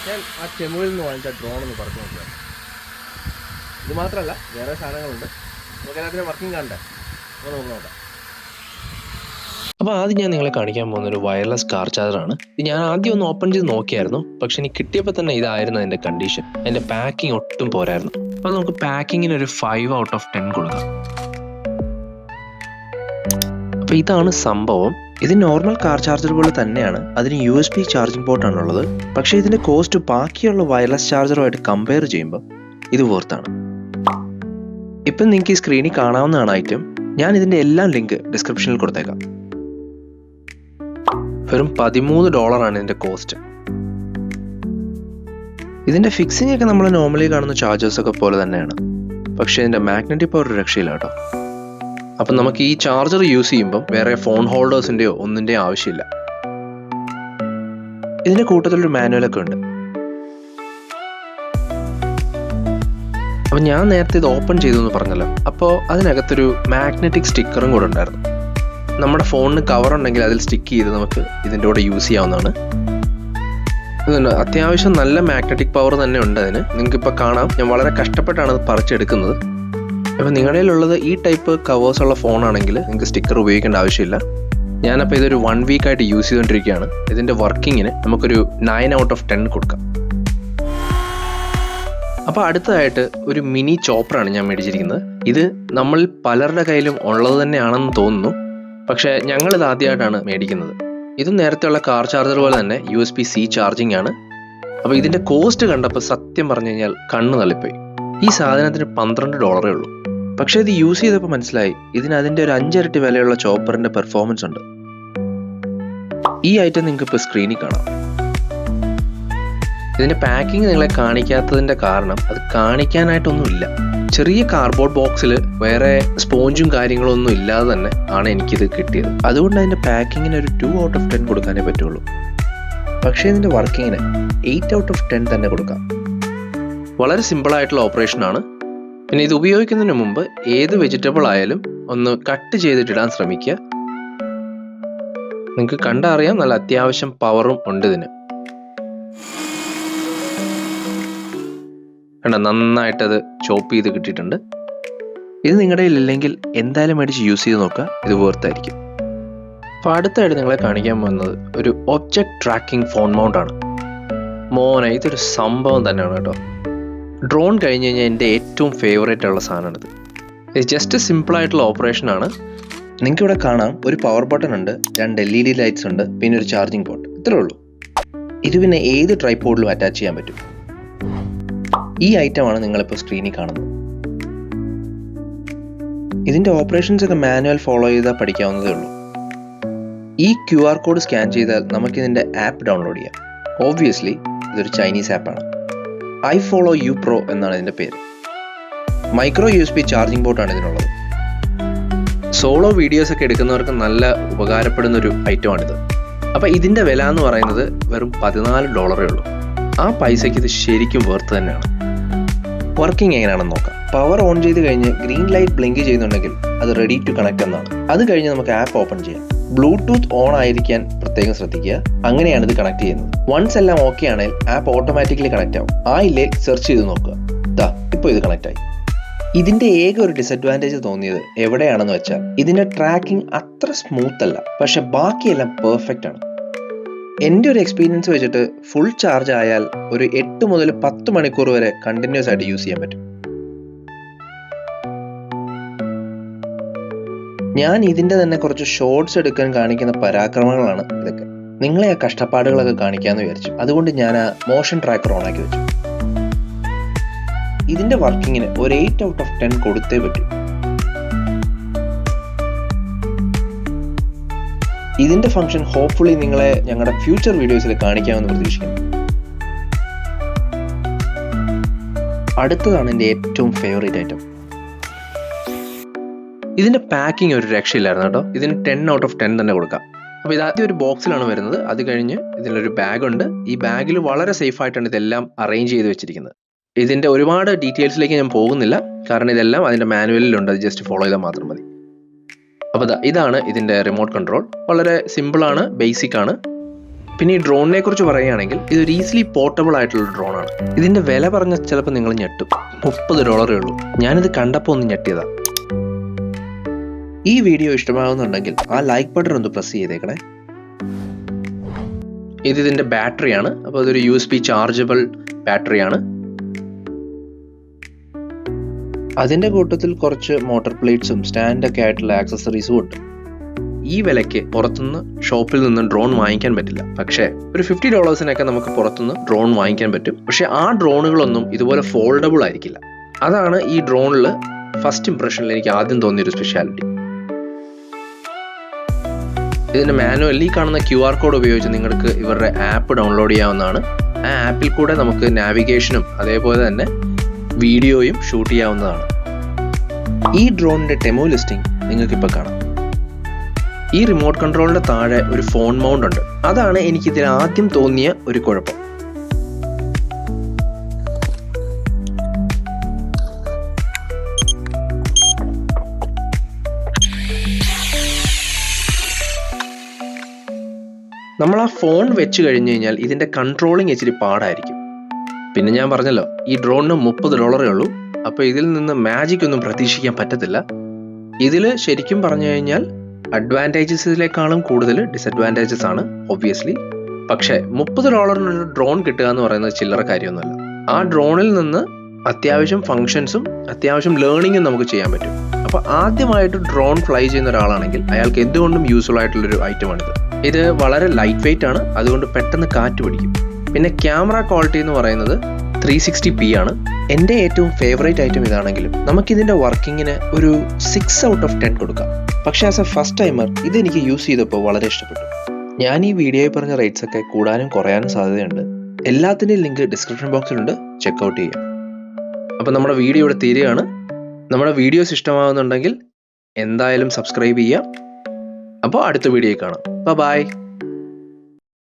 ഞാൻ ആ ചെമുവിൽ നിന്ന് വാങ്ങിച്ച ഡ്രോൺ ഒന്ന് പറച്ചു നോക്കുക. ഇത് മാത്രമല്ല, വേറെ സാധനങ്ങളുണ്ട്. നമുക്ക് എല്ലാത്തിനും വർക്കിംഗ് കാണണ്ടേ, അപ്പോൾ നമുക്ക് നോക്കാം. അപ്പോൾ ആദ്യം ഞാൻ നിങ്ങളെ കാണിക്കാൻ പോകുന്ന ഒരു വയർലെസ് കാർ ചാർജറാണ്. ഇത് ഞാൻ ആദ്യം ഒന്ന് ഓപ്പൺ ചെയ്ത് നോക്കിയായിരുന്നു, പക്ഷെ എനിക്ക് കിട്ടിയപ്പോൾ തന്നെ ഇതായിരുന്നു അതിൻ്റെ കണ്ടീഷൻ. അതിൻ്റെ പാക്കിംഗ് ഒട്ടും പോരായിരുന്നു. അപ്പോൾ നമുക്ക് പാക്കിങ്ങിന് ഒരു 5 out of 10 കൊടുക്കാം. അപ്പോൾ ഇതാണ് സംഭവം. ഇത് നോർമൽ കാർ ചാർജർ പോലെ തന്നെയാണ്. അതിന് USB ചാർജിംഗ് പോർട്ടാണുള്ളത്. പക്ഷേ ഇതിൻ്റെ കോസ്റ്റ് ബാക്കിയുള്ള വയർലെസ് ചാർജറുമായിട്ട് കമ്പയർ ചെയ്യുമ്പോൾ ഇത് വർത്താണ്. ഇപ്പം നിങ്ങൾക്ക് ഈ സ്ക്രീനിൽ കാണാവുന്നതാണ് ഐറ്റം. ഞാൻ ഇതിൻ്റെ എല്ലാം ലിങ്ക് ഡിസ്ക്രിപ്ഷനിൽ കൊടുത്തേക്കാം. വെറും $13 ഇതിൻ്റെ കോസ്റ്റ്. ഇതിൻ്റെ ഫിക്സിംഗ് ഒക്കെ നമ്മൾ നോർമലി കാണുന്ന ചാർജേഴ്സൊക്കെ പോലെ തന്നെയാണ്. പക്ഷേ ഇതിൻ്റെ മാഗ്നറ്റിക് പവർ രക്ഷയില്ല കേട്ടോ. അപ്പം നമുക്ക് ഈ ചാർജർ യൂസ് ചെയ്യുമ്പം വേറെ ഫോൺ ഹോൾഡേഴ്സിൻ്റെയോ ഒന്നിൻ്റെയോ ആവശ്യമില്ല. ഇതിൻ്റെ കൂട്ടത്തിലൊരു മാനുവലൊക്കെ ഉണ്ട്. അപ്പം ഞാൻ നേരത്തെ ഇത് ഓപ്പൺ ചെയ്തു എന്ന് പറഞ്ഞല്ലോ. അപ്പോൾ അതിനകത്തൊരു മാഗ്നറ്റിക് സ്റ്റിക്കറും കൂടെ ഉണ്ടായിരുന്നു. നമ്മുടെ ഫോണിന് കവർ ഉണ്ടെങ്കിൽ അതിൽ സ്റ്റിക്ക് ചെയ്ത് നമുക്ക് ഇതിൻ്റെ കൂടെ യൂസ് ചെയ്യാവുന്നതാണ്. ഇതുണ്ട്, അത്യാവശ്യം നല്ല മാഗ്നറ്റിക് പവർ തന്നെ ഉണ്ട് അതിന്. നിങ്ങൾക്കിപ്പോൾ കാണാം, ഞാൻ വളരെ കഷ്ടപ്പെട്ടാണ് അത് പറിച്ചെടുക്കുന്നത്. അപ്പോൾ നിങ്ങളുടെ കയ്യിലുള്ളത് ഈ ടൈപ്പ് കവേഴ്സ് ഉള്ള ഫോണാണെങ്കിൽ നിങ്ങൾക്ക് സ്റ്റിക്കർ ഉപയോഗിക്കേണ്ട ആവശ്യമില്ല. ഞാനപ്പോൾ ഇതൊരു 1 വീക്കായിട്ട് യൂസ് ചെയ്തുകൊണ്ടിരിക്കുകയാണ്. ഇതിൻ്റെ വർക്കിങ്ങിന് നമുക്കൊരു 9 out of 10 കൊടുക്കാം. അപ്പോൾ അടുത്തതായിട്ട് ഒരു മിനി ചോപ്പറാണ് ഞാൻ മേടിച്ചിരിക്കുന്നത്. ഇത് നമ്മൾ പലരുടെ കയ്യിലും ഉള്ളത് തന്നെയാണെന്ന് തോന്നുന്നു. പക്ഷേ ഞങ്ങളിത് ആദ്യമായിട്ടാണ് മേടിക്കുന്നത്. ഇത് നേരത്തെയുള്ള കാർ ചാർജർ പോലെ തന്നെ USB-C ചാർജിങ് ആണ്. അപ്പോൾ ഇതിൻ്റെ കോസ്റ്റ് കണ്ടപ്പോൾ സത്യം പറഞ്ഞു കഴിഞ്ഞാൽ കണ്ണ് തള്ളിപ്പോയി. ഈ സാധനത്തിന് $12 ഉള്ളൂ. പക്ഷേ ഇത് യൂസ് ചെയ്തപ്പോൾ മനസ്സിലായി ഇതിന് അതിൻ്റെ ഒരു 5 ഇരട്ടി വിലയുള്ള ചോപ്പറിൻ്റെ പെർഫോമൻസ് ഉണ്ട്. ഈ ഐറ്റം നിങ്ങൾക്ക് ഇപ്പോൾ സ്ക്രീനിൽ കാണാം. ഇതിൻ്റെ പാക്കിങ് നിങ്ങളെ കാണിക്കാത്തതിൻ്റെ കാരണം അത് കാണിക്കാനായിട്ടൊന്നുമില്ല. ചെറിയ കാർഡ്ബോർഡ് ബോക്സിൽ വേറെ സ്പോഞ്ചും കാര്യങ്ങളൊന്നും ഇല്ലാതെ തന്നെ ആണ് എനിക്കിത് കിട്ടിയത്. അതുകൊണ്ട് അതിൻ്റെ പാക്കിങ്ങിന് ഒരു 2 out of 10 കൊടുക്കാനേ പറ്റുള്ളൂ. പക്ഷേ ഇതിൻ്റെ വർക്കിങ്ങിന് 8 out of 10 തന്നെ കൊടുക്കാം. വളരെ സിമ്പിളായിട്ടുള്ള ഓപ്പറേഷനാണ്. പിന്നെ ഇത് ഉപയോഗിക്കുന്നതിന് മുമ്പ് ഏത് വെജിറ്റബിൾ ആയാലും ഒന്ന് കട്ട് ചെയ്തിട്ടിടാൻ ശ്രമിക്കുക. നിങ്ങൾക്ക് കണ്ടറിയാം, നല്ല അത്യാവശ്യം പവറും ഉണ്ട് ഇതിന്. കണ്ടോ, നന്നായിട്ടത് ചോപ്പ് ചെയ്ത് കിട്ടിയിട്ടുണ്ട്. ഇത് നിങ്ങളുടെ കയ്യിലില്ലെങ്കിൽ എന്തായാലും മേടിച്ച് യൂസ് ചെയ്ത് നോക്കുക, ഇത് വർത്തായിരിക്കും. അപ്പോൾ അടുത്തായിട്ട് നിങ്ങളെ കാണിക്കാൻ പോകുന്നത് ഒരു ഒബ്ജക്റ്റ് ട്രാക്കിംഗ് ഫോൺ മൗണ്ട് ആണ്. മോനെ, ഇതൊരു സംഭവം തന്നെയാണ് കേട്ടോ. ഡ്രോൺ കഴിഞ്ഞ് കഴിഞ്ഞാൽ എൻ്റെ ഏറ്റവും ഫേവറേറ്റ് ഉള്ള സാധനമാണിത്. ഇത് ജസ്റ്റ് സിമ്പിളായിട്ടുള്ള ഓപ്പറേഷനാണ്. നിങ്ങൾക്കിവിടെ കാണാം, ഒരു പവർ ബട്ടൺ ഉണ്ട്, 2 LED ലൈറ്റ്സ് ഉണ്ട്, പിന്നെ ഒരു ചാർജിങ് പോർട്ട്. ഇത്രേ ഉള്ളൂ. ഇത് പിന്നെ ഏത് ട്രൈപോഡിലും അറ്റാച്ച് ചെയ്യാൻ പറ്റും. ഈ ഐറ്റമാണ് നിങ്ങളിപ്പോൾ സ്ക്രീനിൽ കാണുന്നത്. ഇതിൻ്റെ ഓപ്പറേഷൻസ് ഒക്കെ മാനുവൽ ഫോളോ ചെയ്താൽ പഠിക്കാവുന്നതേ ഉള്ളൂ. ഈ QR കോഡ് സ്കാൻ ചെയ്താൽ നമുക്കിതിൻ്റെ ആപ്പ് ഡൗൺലോഡ് ചെയ്യാം. ഓബ്വിയസ്ലി ഇതൊരു ചൈനീസ് ആപ്പാണ്. ഐ ഫോളോ യു പ്രോ എന്നാണ് ഇതിൻ്റെ പേര്. മൈക്രോ USB ചാർജിങ് പോർട്ടാണ് ഇതിനുള്ളത്. സോളോ വീഡിയോസ് ഒക്കെ എടുക്കുന്നവർക്ക് നല്ല ഉപകാരപ്പെടുന്നൊരു ഐറ്റമാണിത്. അപ്പോൾ ഇതിൻ്റെ വില എന്ന് പറയുന്നത് വെറും $14 ഉള്ളൂ. ആ പൈസയ്ക്ക് ഇത് ശരിക്കും വേർത്ത് തന്നെയാണ്. വർക്കിംഗ് എങ്ങനെയാണെന്ന് നോക്കാം. പവർ ഓൺ ചെയ്ത് കഴിഞ്ഞ് ഗ്രീൻ ലൈറ്റ് ബ്ലിങ്ക് ചെയ്യുന്നുണ്ടെങ്കിൽ അത് റെഡി ടു കണക്ട് എന്നാണ്. അത് കഴിഞ്ഞ് നമുക്ക് ആപ്പ് ഓപ്പൺ ചെയ്യാം. ബ്ലൂടൂത്ത് ഓൺ ആയിരിക്കാൻ പ്രത്യേകം ശ്രദ്ധിക്കുക. അങ്ങനെയാണ് ഇത് കണക്ട് ചെയ്യുന്നത്. വൺസ് എല്ലാം ഓക്കെ ആണെങ്കിൽ ആപ്പ് ഓട്ടോമാറ്റിക്കലി കണക്ട് ആവും. ആയില്ലേ സെർച്ച് ചെയ്ത് നോക്കുക. ദാ ഇപ്പോൾ ഇത് കണക്ട് ആയി. ഇതിന്റെ ഏക ഒരു ഡിസഡ്വാൻറ്റേജ് തോന്നിയത് എവിടെയാണെന്ന് വെച്ചാൽ ഇതിന്റെ ട്രാക്കിംഗ് അത്ര സ്മൂത്ത് അല്ല. പക്ഷെ ബാക്കിയെല്ലാം പെർഫെക്റ്റ് ആണ്. എൻ്റെ ഒരു എക്സ്പീരിയൻസ് വെച്ചിട്ട് ഫുൾ ചാർജ് ആയാൽ ഒരു 8 മുതൽ 10 മണിക്കൂർ വരെ കണ്ടിന്യൂസ് ആയിട്ട് യൂസ് ചെയ്യാൻ പറ്റും. ഞാൻ ഇതിൻ്റെ തന്നെ കുറച്ച് ഷോർട്സ് എടുക്കാൻ കാണിക്കുന്ന പരാക്രമങ്ങളാണ് ഇതൊക്കെ. നിങ്ങളെ ആ കഷ്ടപ്പാടുകളൊക്കെ കാണിക്കാമെന്ന് വിചാരിച്ചു. അതുകൊണ്ട് ഞാൻ ആ മോഷൻ ട്രാക്കർ ഓണാക്കി വെച്ചു. ഇതിൻ്റെ വർക്കിങ്ങിന് ഒരു 8 out of 10 കൊടുത്തേ പറ്റൂ. ഇതിൻ്റെ ഫംഗ്ഷൻ ഹോപ്പ്ഫുള്ളി നിങ്ങളെ ഞങ്ങളുടെ ഫ്യൂച്ചർ വീഡിയോസിൽ കാണിക്കാമെന്ന് പ്രതീക്ഷിക്കുന്നു. അടുത്തതാണ് എൻ്റെ ഏറ്റവും ഫേവറേറ്റ് ഐറ്റം. ഇതിൻ്റെ പാക്കിംഗ് ഒരു രക്ഷയില്ലായിരുന്നു കേട്ടോ. ഇതിന് 10 out of 10 തന്നെ കൊടുക്കാം. അപ്പോൾ ഇതാദ്യം ഒരു ബോക്സിലാണ് വരുന്നത്. അത് കഴിഞ്ഞ് ഇതിലൊരു ബാഗുണ്ട്. ഈ ബാഗിൽ വളരെ സേഫ് ആയിട്ടാണ് ഇതെല്ലാം അറേഞ്ച് ചെയ്ത് വെച്ചിരിക്കുന്നത്. ഇതിൻ്റെ ഒരുപാട് ഡീറ്റെയിൽസിലേക്ക് ഞാൻ പോകുന്നില്ല, കാരണം ഇതെല്ലാം അതിൻ്റെ മാനുവലിലുണ്ട്. അത് ജസ്റ്റ് ഫോളോ ചെയ്താൽ മാത്രം മതി. അപ്പോൾ ഇതാണ് ഇതിൻ്റെ റിമോട്ട് കൺട്രോൾ. വളരെ സിമ്പിളാണ്, ബേസിക് ആണ്. പിന്നെ ഈ ഡ്രോണിനെ കുറിച്ച് പറയുകയാണെങ്കിൽ ഇതൊരു ഈസിലി പോർട്ടബിൾ ആയിട്ടുള്ള ഡ്രോണാണ്. ഇതിൻ്റെ വില പറഞ്ഞ ചിലപ്പോൾ നിങ്ങൾ ഞെട്ടും. $30 ഉള്ളൂ. ഞാനിത് കണ്ടപ്പോൾ ഒന്ന് ഞെട്ടിയതാ. ഈ വീഡിയോ ഇഷ്ടമാകുന്നുണ്ടെങ്കിൽ ആ ലൈക്ക് ബട്ടൺ ഒന്ന് പ്രസ് ചെയ്തേക്കണേ. ഇതിൻ്റെ ബാറ്ററിയാണ്. അപ്പോൾ അതൊരു USB ചാർജബിൾ ബാറ്ററിയാണ്. അതിൻ്റെ കൂട്ടത്തിൽ കുറച്ച് മോട്ടോർ പ്ലേറ്റ്സും സ്റ്റാൻഡൊക്കെ ആയിട്ടുള്ള ആക്സസറീസും ഉണ്ട്. ഈ വിലയ്ക്ക് പുറത്തുനിന്ന് ഷോപ്പിൽ നിന്ന് ഡ്രോൺ വാങ്ങിക്കാൻ പറ്റില്ല. പക്ഷേ ഒരു $50 നമുക്ക് പുറത്തുനിന്ന് ഡ്രോൺ വാങ്ങിക്കാൻ പറ്റും. പക്ഷേ ആ ഡ്രോണുകളൊന്നും ഇതുപോലെ ഫോൾഡബിൾ ആയിരിക്കില്ല. അതാണ് ഈ ഡ്രോണിൽ ഫസ്റ്റ് ഇംപ്രഷനിൽ എനിക്ക് ആദ്യം തോന്നിയൊരു സ്പെഷ്യാലിറ്റി. ഇതിൻ്റെ മാനുവലി കാണുന്ന QR കോഡ് ഉപയോഗിച്ച് നിങ്ങൾക്ക് ഇവരുടെ ആപ്പ് ഡൗൺലോഡ് ചെയ്യാവുന്നതാണ്. ആ ആപ്പിൽ കൂടെ നമുക്ക് നാവിഗേഷനും അതേപോലെ തന്നെ വീഡിയോയും ഷൂട്ട് ചെയ്യാവുന്നതാണ്. ഈ ഡ്രോണിൻ്റെ ഡെമോ ലിസ്റ്റിംഗ് നിങ്ങൾക്കിപ്പോൾ കാണാം. ഈ റിമോട്ട് കൺട്രോളിൻ്റെ താഴെ ഒരു ഫോൺ മൗണ്ട് ഉണ്ട്. അതാണ് എനിക്കിതിൽ ആദ്യം തോന്നിയ ഒരു കുഴപ്പം. നമ്മൾ ആ ഫോൺ വെച്ച് കഴിഞ്ഞ് കഴിഞ്ഞാൽ ഇതിൻ്റെ കൺട്രോളിങ് ഇച്ചിരി പാടായിരിക്കും. പിന്നെ ഞാൻ പറഞ്ഞല്ലോ, ഈ ഡ്രോണിന് $30 ഉള്ളൂ. അപ്പോൾ ഇതിൽ നിന്ന് മാജിക് ഒന്നും പ്രതീക്ഷിക്കാൻ പറ്റത്തില്ല. ഇതിൽ ശരിക്കും പറഞ്ഞു കഴിഞ്ഞാൽ അഡ്വാൻറ്റേജസിലേക്കാളും കൂടുതൽ ഡിസഡ്വാൻറ്റേജസ് ആണ് ഒബ്വിയസ്ലി. പക്ഷേ $30 ഡ്രോൺ കിട്ടുക എന്ന് പറയുന്നത് ചില്ലറ കാര്യമൊന്നുമല്ല. ആ ഡ്രോണിൽ നിന്ന് അത്യാവശ്യം ഫങ്ഷൻസും അത്യാവശ്യം ലേണിങ്ങും നമുക്ക് ചെയ്യാൻ പറ്റും. അപ്പോൾ ആദ്യമായിട്ട് ഡ്രോൺ ഫ്ലൈ ചെയ്യുന്ന ഒരാളാണെങ്കിൽ അയാൾക്ക് എന്തുകൊണ്ടും യൂസ്ഫുൾ ആയിട്ടുള്ളൊരു ഐറ്റമാണിത്. ഇത് വളരെ ലൈറ്റ് വെയിറ്റ് ആണ്, അതുകൊണ്ട് പെട്ടെന്ന് കാറ്റ് പിടിക്കും. പിന്നെ ക്യാമറ ക്വാളിറ്റി എന്ന് പറയുന്നത് 360p ആണ്. എൻ്റെ ഏറ്റവും ഫേവറേറ്റ് ഐറ്റം ഇതാണെങ്കിലും നമുക്കിതിൻ്റെ വർക്കിങ്ങിന് ഒരു 6 out of 10 കൊടുക്കാം. പക്ഷേ ആസ് എ ഫസ്റ്റ് ടൈമർ ഇതെനിക്ക് യൂസ് ചെയ്തപ്പോൾ വളരെ ഇഷ്ടപ്പെട്ടു. ഞാൻ ഈ വീഡിയോയിൽ പറഞ്ഞ റേറ്റ്സ് ഒക്കെ കൂടാനും കുറയാനും സാധ്യതയുണ്ട്. എല്ലാത്തിൻ്റെയും ലിങ്ക് ഡിസ്ക്രിപ്ഷൻ ബോക്സിലുണ്ട്, ചെക്കൗട്ട് ചെയ്യാം. അപ്പോൾ നമ്മുടെ വീഡിയോ ഇവിടെ തീരുകയാണ്. നമ്മുടെ വീഡിയോസ് ഇഷ്ടമാകുന്നുണ്ടെങ്കിൽ എന്തായാലും സബ്സ്ക്രൈബ് ചെയ്യാം. അപ്പോൾ അടുത്ത വീഡിയോയിൽ കാണാം. ബൈ.